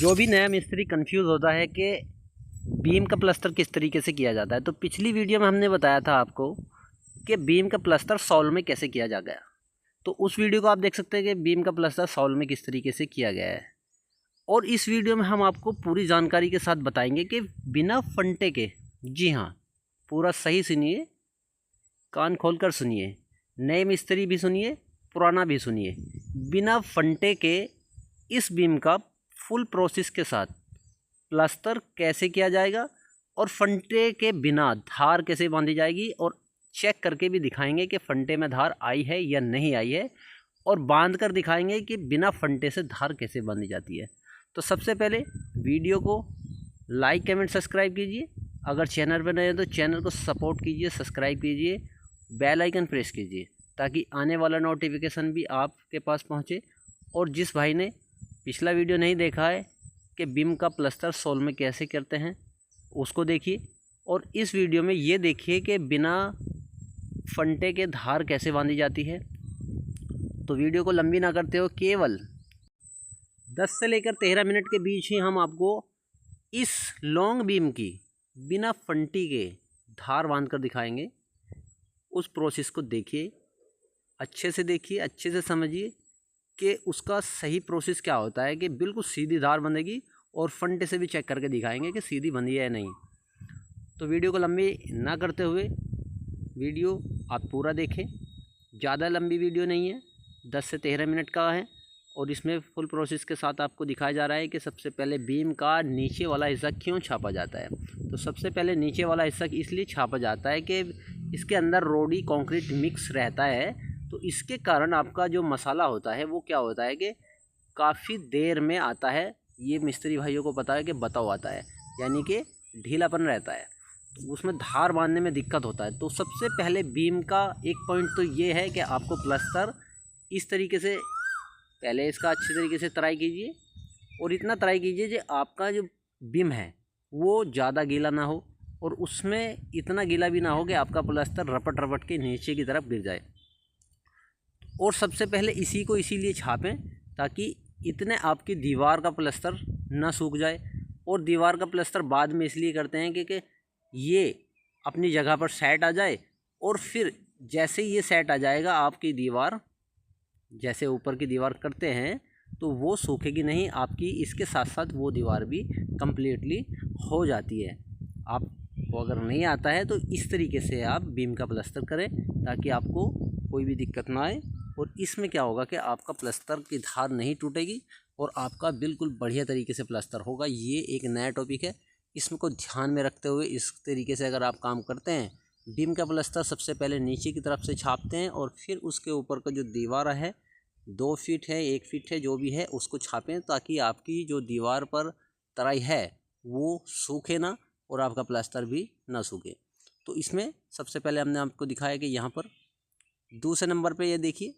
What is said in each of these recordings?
जो भी नया मिस्त्री कंफ्यूज होता है कि बीम का प्लास्टर किस तरीके से किया जाता है, तो पिछली वीडियो में हमने बताया था आपको कि बीम का प्लास्टर सॉल में कैसे किया जा गया। तो उस वीडियो को आप देख सकते हैं कि बीम का प्लास्टर सॉल में किस तरीके से किया गया है। और इस वीडियो में हम आपको पूरी जानकारी के साथ बताएंगे कि बिना फंटे के, जी हाँ पूरा सही सुनिए, कान खोलकर सुनिए, नए मिस्त्री भी सुनिए, पुराना भी सुनिए, बिना फंटे के इस बीम का फुल प्रोसेस के साथ प्लास्टर कैसे किया जाएगा और फंटे के बिना धार कैसे बांधी जाएगी, और चेक करके भी दिखाएंगे कि फंटे में धार आई है या नहीं आई है, और बांध कर दिखाएंगे कि बिना फंटे से धार कैसे बांधी जाती है। तो सबसे पहले वीडियो को लाइक कमेंट सब्सक्राइब कीजिए। अगर चैनल पर नए हैं तो चैनल को सपोर्ट कीजिए, सब्सक्राइब कीजिए, बेल आइकन प्रेस कीजिए ताकि आने वाला नोटिफिकेशन भी आपके पास पहुंचे। और जिस भाई ने पिछला वीडियो नहीं देखा है कि बीम का प्लास्टर सोल में कैसे करते हैं, उसको देखिए। और इस वीडियो में ये देखिए कि बिना फंटे के धार कैसे बांधी जाती है। तो वीडियो को लंबी ना करते हो, केवल 10 से लेकर 13 मिनट के बीच ही हम आपको इस लॉन्ग बीम की बिना फंटी के धार बांध कर दिखाएंगे। उस प्रोसेस को देखिए, अच्छे से देखिए, अच्छे से समझिए कि उसका सही प्रोसेस क्या होता है कि बिल्कुल सीधी धार बंधेगी, और फंटे से भी चेक करके दिखाएंगे कि सीधी बंधी है या नहीं। तो वीडियो को लंबी ना करते हुए वीडियो आप पूरा देखें। ज़्यादा लंबी वीडियो नहीं है, 10 से 13 मिनट का है, और इसमें फुल प्रोसेस के साथ आपको दिखाया जा रहा है कि सबसे पहले बीम का नीचे वाला हिस्सा क्यों छापा जाता है। तो सबसे पहले नीचे वाला हिस्सा इसलिए छापा जाता है कि इसके अंदर रोडी कंक्रीट मिक्स रहता है। तो इसके कारण आपका जो मसाला होता है वो क्या होता है कि काफ़ी देर में आता है। ये मिस्त्री भाइयों को पता है कि बताओ आता है, यानी कि ढीलापन रहता है, तो उसमें धार बांधने में दिक्कत होता है। तो सबसे पहले बीम का एक पॉइंट तो ये है कि आपको प्लास्टर इस तरीके से पहले इसका अच्छी तरीके से तराई कीजिए, और इतना तराई कीजिए कि आपका जो बीम है वो ज़्यादा गीला ना हो, और उसमें इतना गीला भी ना हो कि आपका प्लास्टर रपट रपट के नीचे की तरफ गिर जाए। और सबसे पहले इसी को इसीलिए छापें ताकि इतने आपकी दीवार का प्लास्टर ना सूख जाए। और दीवार का प्लास्टर बाद में इसलिए करते हैं क्योंकि ये अपनी जगह पर सेट आ जाए, और फिर जैसे ही ये सेट आ जाएगा आपकी दीवार, जैसे ऊपर की दीवार करते हैं तो वो सूखेगी नहीं आपकी, इसके साथ साथ वो दीवार भी कम्प्लीटली हो जाती है। आपको अगर नहीं आता है तो इस तरीके से आप बीम का प्लास्टर करें ताकि आपको कोई भी दिक्कत ना आए। और इसमें क्या होगा कि आपका प्लास्टर की धार नहीं टूटेगी और आपका बिल्कुल बढ़िया तरीके से प्लास्टर होगा। ये एक नया टॉपिक है, इसमें को ध्यान में रखते हुए इस तरीके से अगर आप काम करते हैं, बीम का प्लास्टर सबसे पहले नीचे की तरफ से छापते हैं और फिर उसके ऊपर का जो दीवार है 2 फीट है 1 फीट है जो भी है उसको छापें ताकि आपकी जो दीवार पर तराई है वो सूखे ना और आपका प्लास्टर भी ना सूखे। तो इसमें सबसे पहले हमने आपको दिखाया कि यहाँ पर दूसरे नंबर पे ये देखिए,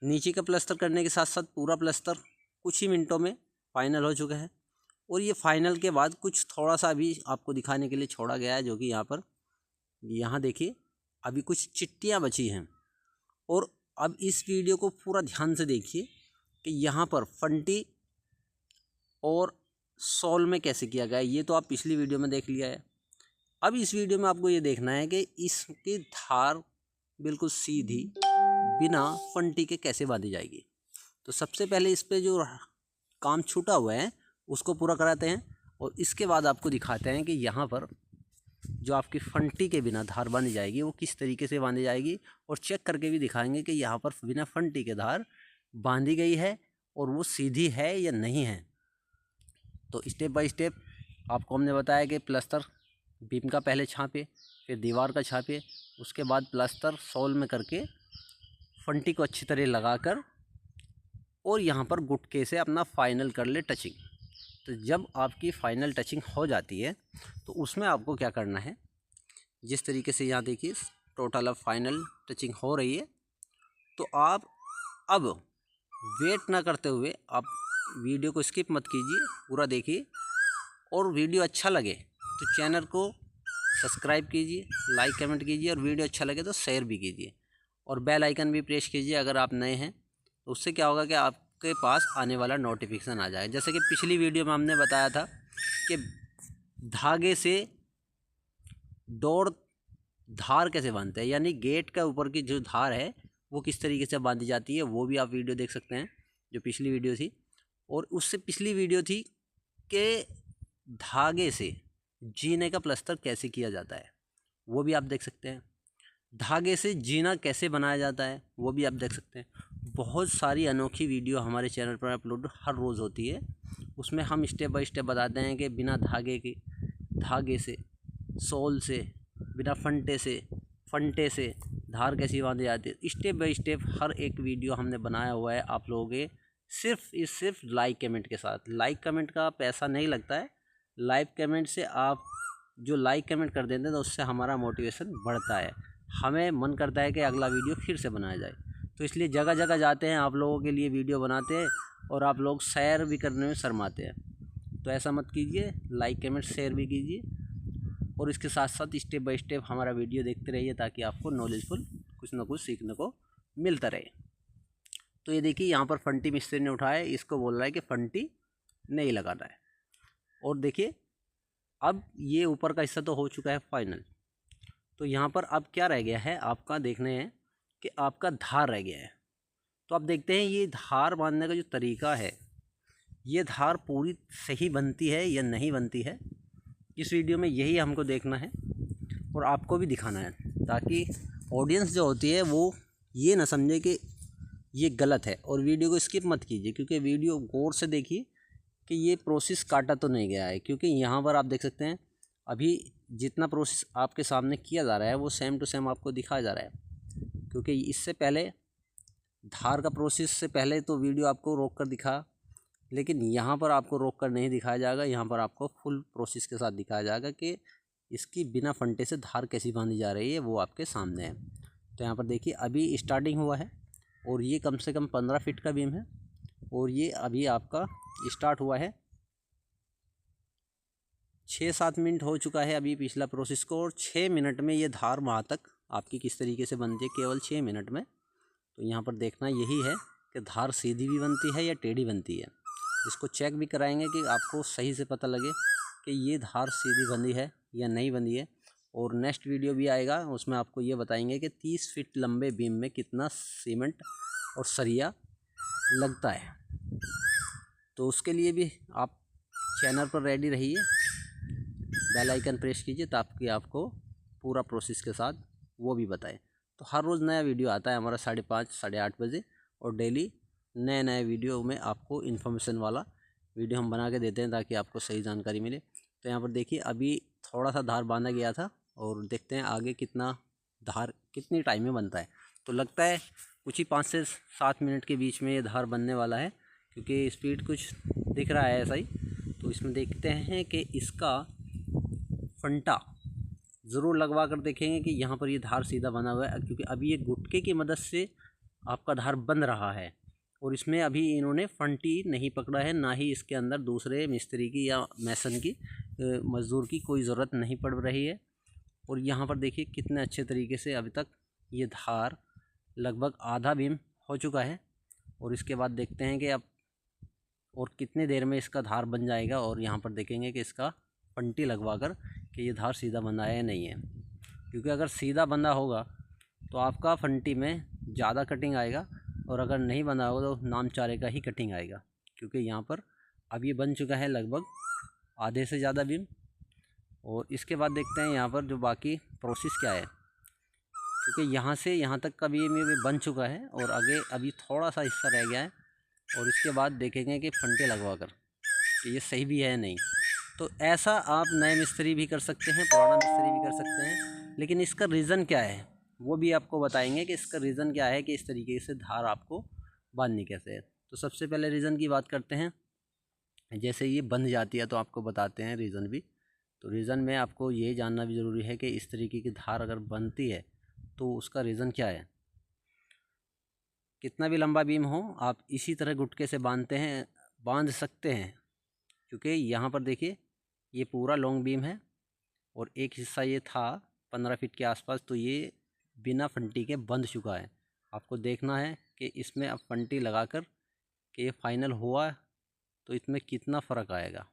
नीचे का प्लास्टर करने के साथ साथ पूरा प्लास्टर कुछ ही मिनटों में फाइनल हो चुका है। और ये फाइनल के बाद कुछ थोड़ा सा अभी आपको दिखाने के लिए छोड़ा गया है, जो कि यहाँ देखिए अभी कुछ चिट्टियाँ बची हैं। और अब इस वीडियो को पूरा ध्यान से देखिए कि यहाँ पर फंटी और सोल में कैसे किया गया है। ये तो आप पिछली वीडियो में देख लिया है। अब इस वीडियो में आपको ये देखना है कि इसकी धार बिल्कुल सीधी बिना फंटी के कैसे बांधी जाएगी। तो सबसे पहले इस पे जो काम छूटा हुआ है उसको पूरा कराते हैं, और इसके बाद आपको दिखाते हैं कि यहाँ पर जो आपकी फंटी के बिना धार बांधी जाएगी वो किस तरीके से बांधी जाएगी, और चेक करके भी दिखाएंगे कि यहाँ पर बिना फंटी के धार बांधी गई है और वो सीधी है या नहीं है। तो स्टेप बाय स्टेप आपको हमने बताया कि प्लास्टर बीम का पहले छापे, फिर दीवार का छापे, उसके बाद प्लास्टर सोल में करके फंटी को अच्छी तरह लगाकर और यहाँ पर गुटके से अपना फाइनल कर ले टचिंग। तो जब आपकी फ़ाइनल टचिंग हो जाती है तो उसमें आपको क्या करना है, जिस तरीके से यहाँ देखिए टोटल अब फाइनल टचिंग हो रही है, तो आप अब वेट ना करते हुए आप वीडियो को स्किप मत कीजिए, पूरा देखिए। और वीडियो अच्छा लगे तो चैनल को सब्सक्राइब कीजिए, लाइक कमेंट कीजिए, और वीडियो अच्छा लगे तो शेयर भी कीजिए, और बेल आइकन भी प्रेस कीजिए अगर आप नए हैं। तो उससे क्या होगा कि आप आपके पास आने वाला नोटिफिकेशन आ जाए। जैसे कि पिछली वीडियो में हमने बताया था कि धागे से डोर धार कैसे बांधते हैं, यानी गेट का ऊपर की जो धार है वो किस तरीके से बांधी जाती है, वो भी आप वीडियो देख सकते हैं जो पिछली वीडियो थी। और उससे पिछली वीडियो थी कि धागे से जीने का प्लास्टर कैसे किया जाता है, वो भी आप देख सकते हैं। धागे से जीना कैसे बनाया जाता है वो भी आप देख सकते हैं। बहुत सारी अनोखी वीडियो हमारे चैनल पर अपलोड हर रोज़ होती है। उसमें हम स्टेप बाय स्टेप बताते हैं कि बिना धागे से सोल से, बिना फंटे से धार कैसी बांधी जाती है। स्टेप बाय स्टेप हर एक वीडियो हमने बनाया हुआ है आप लोगों के सिर्फ लाइक कमेंट के साथ। लाइक कमेंट का पैसा नहीं लगता है। लाइक कमेंट से आप जो लाइक कमेंट कर देते हैं तो उससे हमारा मोटिवेशन बढ़ता है, हमें मन करता है कि अगला वीडियो फिर से बनाया जाए। तो इसलिए जगह जगह जाते हैं, आप लोगों के लिए वीडियो बनाते हैं और आप लोग शेयर भी करने में शर्माते हैं। तो ऐसा मत कीजिए, लाइक कमेंट शेयर भी कीजिए और इसके साथ साथ स्टेप बाय स्टेप हमारा वीडियो देखते रहिए ताकि आपको नॉलेजफुल कुछ ना कुछ सीखने को मिलता रहे। तो ये देखिए यहाँ पर फंटी मिस्त्री ने उठाया, इसको बोल रहा है कि फंटी नहीं लगाना है। और देखिए अब ये ऊपर का हिस्सा तो हो चुका है फाइनल। तो यहाँ पर अब क्या रह गया है आपका देखने हैं कि आपका धार रह गया है। तो आप देखते हैं ये धार बांधने का जो तरीका है, ये धार पूरी सही बनती है या नहीं बनती है, इस वीडियो में यही हमको देखना है और आपको भी दिखाना है, ताकि ऑडियंस जो होती है वो ये ना समझे कि ये गलत है और वीडियो को स्किप मत कीजिए, क्योंकि वीडियो गौर से देखिए कि ये प्रोसेस काटा तो नहीं गया है। क्योंकि यहाँ पर आप देख सकते हैं अभी जितना प्रोसेस आपके सामने किया जा रहा है वो सेम टू सेम आपको दिखाया जा रहा है। क्योंकि इससे पहले धार का प्रोसेस से पहले तो वीडियो आपको रोक कर दिखा, लेकिन यहाँ पर आपको रोक कर नहीं दिखाया जाएगा। यहाँ पर आपको फुल प्रोसेस के साथ दिखाया जाएगा कि इसकी बिना फंटे से धार कैसी बांधी जा रही है, वो आपके सामने है। तो यहाँ पर देखिए अभी स्टार्टिंग हुआ है और ये कम से कम 15 फीट का बीम है और ये अभी आपका स्टार्ट हुआ है। 6-7 मिनट हो चुका है अभी पिछला प्रोसेस को और 6 मिनट में ये धार वहाँ तक आपकी किस तरीके से बनती है, केवल 6 मिनट में। तो यहाँ पर देखना यही है कि धार सीधी भी बनती है या टेढ़ी बनती है। इसको चेक भी कराएंगे कि आपको सही से पता लगे कि ये धार सीधी बंधी है या नहीं बंधी है। और नेक्स्ट वीडियो भी आएगा, उसमें आपको ये बताएंगे कि 30 फीट लंबे बीम में कितना सीमेंट और सरिया लगता है। तो उसके लिए भी आप चैनल पर रेडी रहिए, बेल आइकन प्रेस कीजिए ताकि आपको पूरा प्रोसेस के साथ वो भी बताएं। तो हर रोज़ नया वीडियो आता है हमारा 5:30 साढ़े 8 बजे और डेली नए नए वीडियो में आपको इन्फॉर्मेशन वाला वीडियो हम बना के देते हैं ताकि आपको सही जानकारी मिले। तो यहाँ पर देखिए अभी थोड़ा सा धार बांधा गया था और देखते हैं आगे कितना धार कितनी टाइम में बनता है। तो लगता है कुछ ही 5 से 7 मिनट के बीच में ये धार बनने वाला है, क्योंकि स्पीड कुछ दिख रहा है ऐसा ही। तो इसमें देखते हैं कि इसका फंटा ज़रूर लगवा कर देखेंगे कि यहाँ पर ये धार सीधा बना हुआ है, क्योंकि अभी ये गुटके की मदद से आपका धार बन रहा है और इसमें अभी इन्होंने फंटी नहीं पकड़ा है, ना ही इसके अंदर दूसरे मिस्त्री की या मैसन की मज़दूर की कोई ज़रूरत नहीं पड़ रही है। और यहाँ पर देखिए कितने अच्छे तरीके से अभी तक ये धार लगभग आधा बीम हो चुका है। और इसके बाद देखते हैं कि अब और कितनी देर में इसका धार बन जाएगा और यहाँ पर देखेंगे कि इसका फंटी लगवा कर कि ये धार सीधा बंधा है या नहीं है। क्योंकि अगर सीधा बंधा होगा तो आपका फंटी में ज़्यादा कटिंग आएगा और अगर नहीं बंधा होगा तो नाम चारे का ही कटिंग आएगा। क्योंकि यहाँ पर अब ये बन चुका है लगभग आधे से ज़्यादा बीम। और इसके बाद देखते हैं यहाँ पर जो बाकी प्रोसेस क्या है, क्योंकि यहाँ से यहाँ तक का बीम ये बन चुका है और आगे अभी थोड़ा सा हिस्सा रह गया है। और इसके बाद देखेंगे कि फंटे लगवा कर कि ये सही भी है या नहीं। तो ऐसा आप नए मिस्त्री भी कर सकते हैं, पुराना मिस्त्री भी कर सकते हैं, लेकिन इसका रीज़न क्या है वो भी आपको बताएंगे कि इसका रीज़न क्या है कि इस तरीके से धार आपको बांधनी कैसे है। तो सबसे पहले रीज़न की बात करते हैं। जैसे ये बंध जाती है तो आपको बताते हैं रीज़न भी। तो रीज़न में आपको ये जानना भी ज़रूरी है कि इस तरीके की धार अगर बनती है तो उसका रीज़न क्या है। कितना भी लंबा बीम हो आप इसी तरह गुटके से बांध सकते हैं। क्योंकि यहाँ पर देखिए ये पूरा लॉन्ग बीम है और एक हिस्सा ये था 15 फीट के आसपास, तो ये बिना फंटी के बंध चुका है। आपको देखना है कि इसमें अब फंटी लगाकर कि ये फाइनल हुआ तो इसमें कितना फ़र्क आएगा।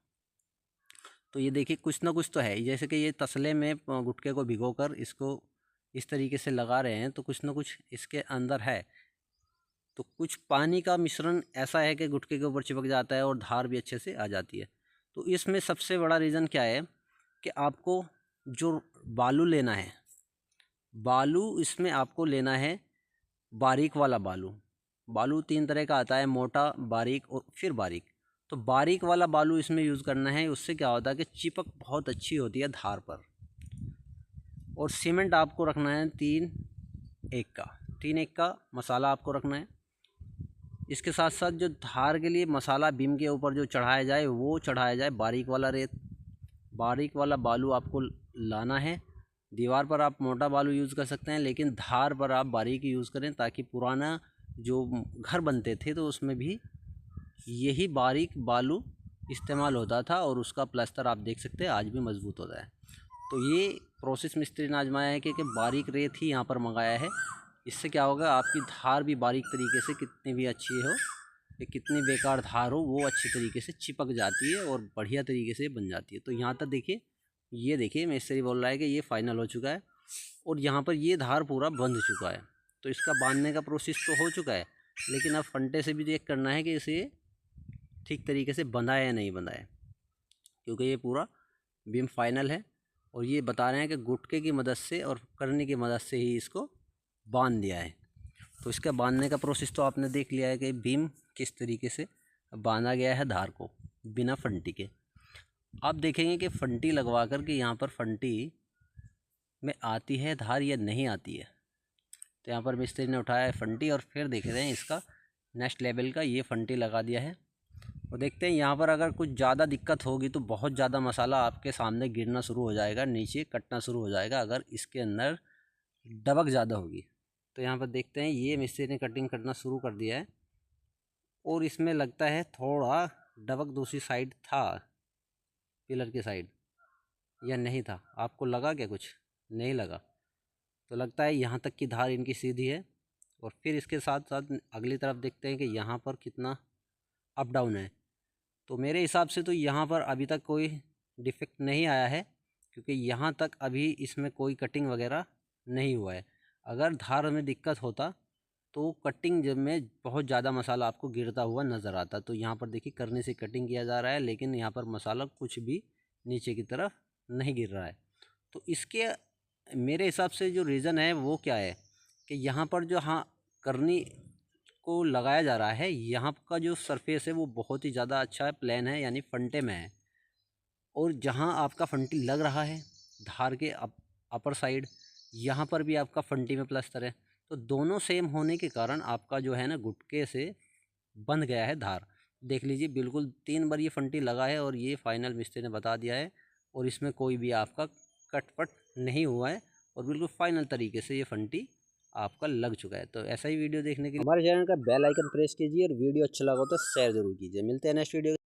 तो ये देखिए कुछ ना कुछ तो है, जैसे कि ये तसले में गुटके को भिगोकर इसको इस तरीके से लगा रहे हैं, तो कुछ ना कुछ इसके अंदर है। तो कुछ पानी का मिश्रण ऐसा है कि गुटके के ऊपर चिपक जाता है और धार भी अच्छे से आ जाती है। तो इसमें सबसे बड़ा रीज़न क्या है कि आपको जो बालू लेना है, बालू इसमें आपको लेना है बारीक वाला बालू। बालू 3 तरह का आता है, मोटा, बारीक और फिर बारीक। तो बारीक वाला बालू इसमें यूज़ करना है, उससे क्या होता है कि चिपक बहुत अच्छी होती है धार पर। और सीमेंट आपको रखना है 3-1 का, 3-1 का मसाला आपको रखना है। इसके साथ साथ जो धार के लिए मसाला बीम के ऊपर जो चढ़ाया जाए वो चढ़ाया जाए बारीक वाला रेत, बारीक वाला बालू आपको लाना है। दीवार पर आप मोटा बालू यूज़ कर सकते हैं, लेकिन धार पर आप बारीक यूज़ करें, ताकि पुराना जो घर बनते थे तो उसमें भी यही बारीक बालू इस्तेमाल होता था और उसका प्लास्टर आप देख सकते हैं आज भी मजबूत होता है। तो ये प्रोसेस मिस्त्री ने आजमाया है कि बारीक रेत ही यहाँ पर मंगाया है। इससे क्या होगा, आपकी धार भी बारीक तरीके से कितनी भी अच्छी हो या कितनी बेकार धार हो, वो अच्छी तरीके से चिपक जाती है और बढ़िया तरीके से बन जाती है। तो यहाँ तक देखिए, ये देखिए मिस्त्री बोल रहा है कि ये फाइनल हो चुका है और यहाँ पर ये धार पूरा बंध चुका है। तो इसका बांधने का प्रोसेस तो हो चुका है, लेकिन अब फंटे से भी चेक करना है कि इसे ठीक तरीके से बंधा है या नहीं बंधा है, क्योंकि ये पूरा बीम फाइनल है। और ये बता रहे हैं कि गुटके की मदद से और करनी की मदद से ही इसको बांध दिया है। तो इसका बांधने का प्रोसेस तो आपने देख लिया है कि बीम किस तरीके से बांधा गया है धार को बिना फंटी के। आप देखेंगे कि फंटी लगवा कर के यहाँ पर फंटी में आती है धार या नहीं आती है। तो यहाँ पर मिस्त्री ने उठाया है फंटी और फिर देख रहे हैं इसका नेक्स्ट लेवल का ये फंटी लगा दिया है। और देखते हैं यहाँ पर अगर कुछ ज़्यादा दिक्कत होगी तो बहुत ज़्यादा मसाला आपके सामने गिरना शुरू हो जाएगा, नीचे कटना शुरू हो जाएगा अगर इसके अंदर दबक ज़्यादा होगी। तो यहाँ पर देखते हैं ये मिस्त्री ने कटिंग करना शुरू कर दिया है और इसमें लगता है थोड़ा दबक दूसरी साइड था, पिलर की साइड, या नहीं था। आपको लगा क्या? कुछ नहीं लगा। तो लगता है यहाँ तक की धार इनकी सीधी है। और फिर इसके साथ साथ अगली तरफ देखते हैं कि यहाँ पर कितना अप डाउन है। तो मेरे हिसाब से तो यहाँ पर अभी तक कोई डिफेक्ट नहीं आया है, क्योंकि यहाँ तक अभी इसमें कोई कटिंग वगैरह नहीं हुआ है। अगर धार में दिक्कत होता तो कटिंग जब में बहुत ज़्यादा मसाला आपको गिरता हुआ नज़र आता। तो यहाँ पर देखिए करने से कटिंग किया जा रहा है, लेकिन यहाँ पर मसाला कुछ भी नीचे की तरफ नहीं गिर रहा है। तो इसके मेरे हिसाब से जो रीज़न है वो क्या है कि यहाँ पर जो करनी को लगाया जा रहा है, यहाँ का जो सरफेस है वो बहुत ही ज़्यादा अच्छा है, प्लेन है, यानी फंटे में है। और जहाँ आपका फंटी लग रहा है धार के अपर साइड, यहाँ पर भी आपका फंटी में प्लास्टर है। तो दोनों सेम होने के कारण आपका जो है ना गुटके से बंध गया है धार। देख लीजिए बिल्कुल 3 बार ये फंटी लगा है और ये फाइनल मिस्त्री ने बता दिया है और इसमें कोई भी आपका कटपट नहीं हुआ है और बिल्कुल फाइनल तरीके से ये फंटी आपका लग चुका है। तो ऐसा ही वीडियो देखने के लिए हमारे चैनल का बेल आइकन प्रेस कीजिए और वीडियो अच्छा लगा तो शेयर जरूर कीजिए। मिलते हैं नेक्स्ट वीडियो।